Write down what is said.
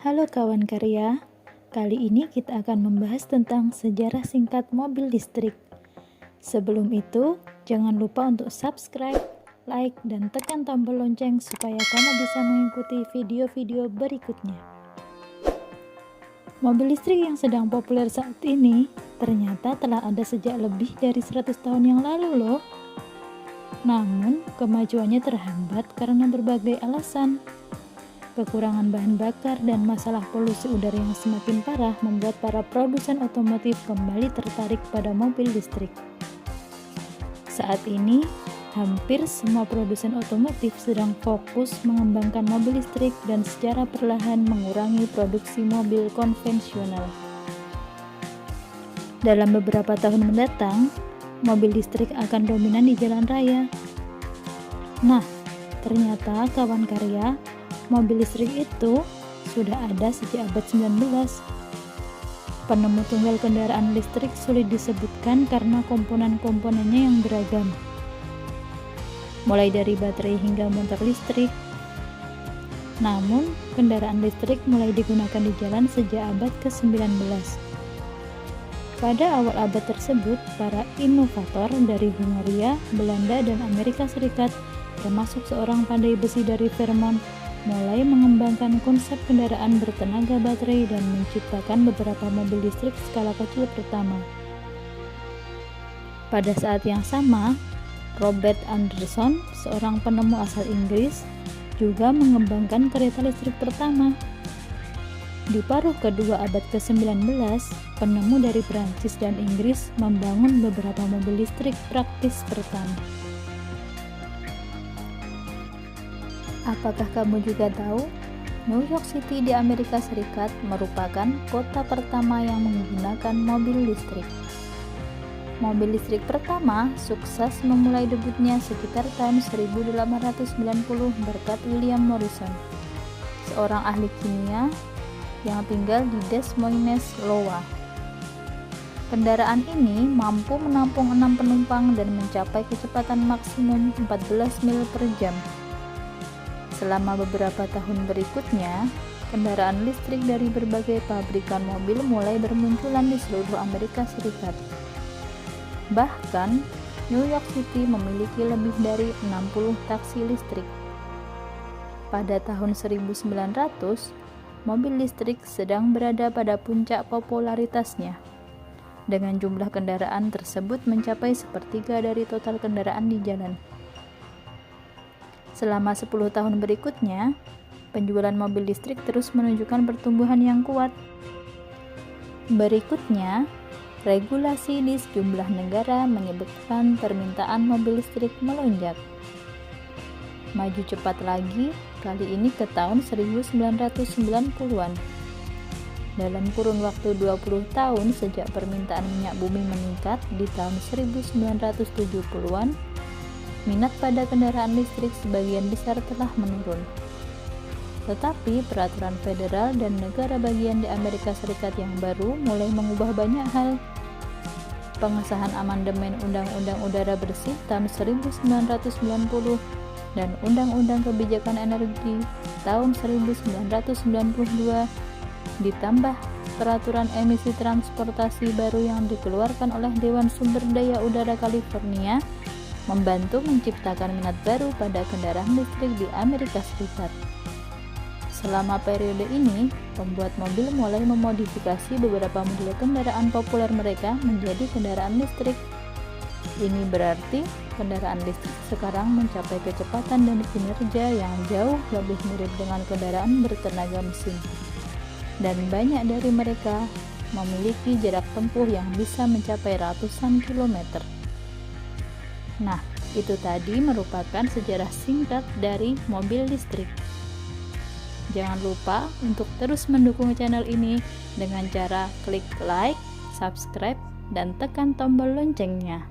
Halo kawan karya, kali ini kita akan membahas tentang sejarah singkat mobil listrik. Sebelum itu, jangan lupa untuk subscribe, like, dan tekan tombol lonceng supaya kamu bisa mengikuti video-video berikutnya. Mobil listrik yang sedang populer saat ini ternyata telah ada sejak lebih dari 100 tahun yang lalu loh. Namun, kemajuannya terhambat karena berbagai alasan. Kekurangan bahan bakar dan masalah polusi udara yang semakin parah membuat para produsen otomotif kembali tertarik pada mobil listrik. Saat ini, hampir semua produsen otomotif sedang fokus mengembangkan mobil listrik dan secara perlahan mengurangi produksi mobil konvensional. Dalam beberapa tahun mendatang, mobil listrik akan dominan di jalan raya. Nah, ternyata kawan karya, mobil listrik itu sudah ada sejak abad 19. Penemu tunggal kendaraan listrik sulit disebutkan karena komponen-komponennya yang beragam. Mulai dari baterai hingga motor listrik. Namun, kendaraan listrik mulai digunakan di jalan sejak abad ke-19. Pada awal abad tersebut, para inovator dari Hungaria, Belanda, dan Amerika Serikat, termasuk seorang pandai besi dari Vermont, mulai mengembangkan konsep kendaraan bertenaga baterai dan menciptakan beberapa mobil listrik skala kecil pertama. Pada saat yang sama, Robert Anderson, seorang penemu asal Inggris, juga mengembangkan kereta listrik pertama. Di paruh kedua abad ke-19, penemu dari Prancis dan Inggris membangun beberapa mobil listrik praktis pertama. Apakah kamu juga tahu, New York City di Amerika Serikat merupakan kota pertama yang menggunakan mobil listrik. Mobil listrik pertama sukses memulai debutnya sekitar tahun 1890 berkat William Morrison, seorang ahli kimia yang tinggal di Des Moines, Iowa. Kendaraan ini mampu menampung 6 penumpang dan mencapai kecepatan maksimum 14 mil per jam. Selama beberapa tahun berikutnya, kendaraan listrik dari berbagai pabrikan mobil mulai bermunculan di seluruh Amerika Serikat. Bahkan, New York City memiliki lebih dari 60 taksi listrik. Pada tahun 1900, mobil listrik sedang berada pada puncak popularitasnya. Dengan jumlah kendaraan tersebut mencapai sepertiga dari total kendaraan di jalan. Selama 10 tahun berikutnya, penjualan mobil listrik terus menunjukkan pertumbuhan yang kuat. Berikutnya, regulasi di sejumlah negara menyebabkan permintaan mobil listrik melonjak. Maju cepat lagi, kali ini ke tahun 1990-an. Dalam kurun waktu 20 tahun sejak permintaan minyak bumi meningkat di tahun 1970-an, minat pada kendaraan listrik sebagian besar telah menurun. Tetapi peraturan federal dan negara bagian di Amerika Serikat yang baru mulai mengubah banyak hal. Pengesahan amandemen Undang-Undang Udara Bersih tahun 1990 dan Undang-Undang Kebijakan Energi tahun 1992 ditambah peraturan emisi transportasi baru yang dikeluarkan oleh Dewan Sumber Daya Udara California membantu menciptakan minat baru pada kendaraan listrik di Amerika Serikat. Selama periode ini, pembuat mobil mulai memodifikasi beberapa model kendaraan populer mereka menjadi kendaraan listrik. Ini berarti kendaraan listrik sekarang mencapai kecepatan dan kinerja yang jauh lebih mirip dengan kendaraan bertenaga mesin. Dan banyak dari mereka memiliki jarak tempuh yang bisa mencapai ratusan kilometer. Nah, itu tadi merupakan sejarah singkat dari mobil listrik. Jangan lupa untuk terus mendukung channel ini dengan cara klik like, subscribe, dan tekan tombol loncengnya.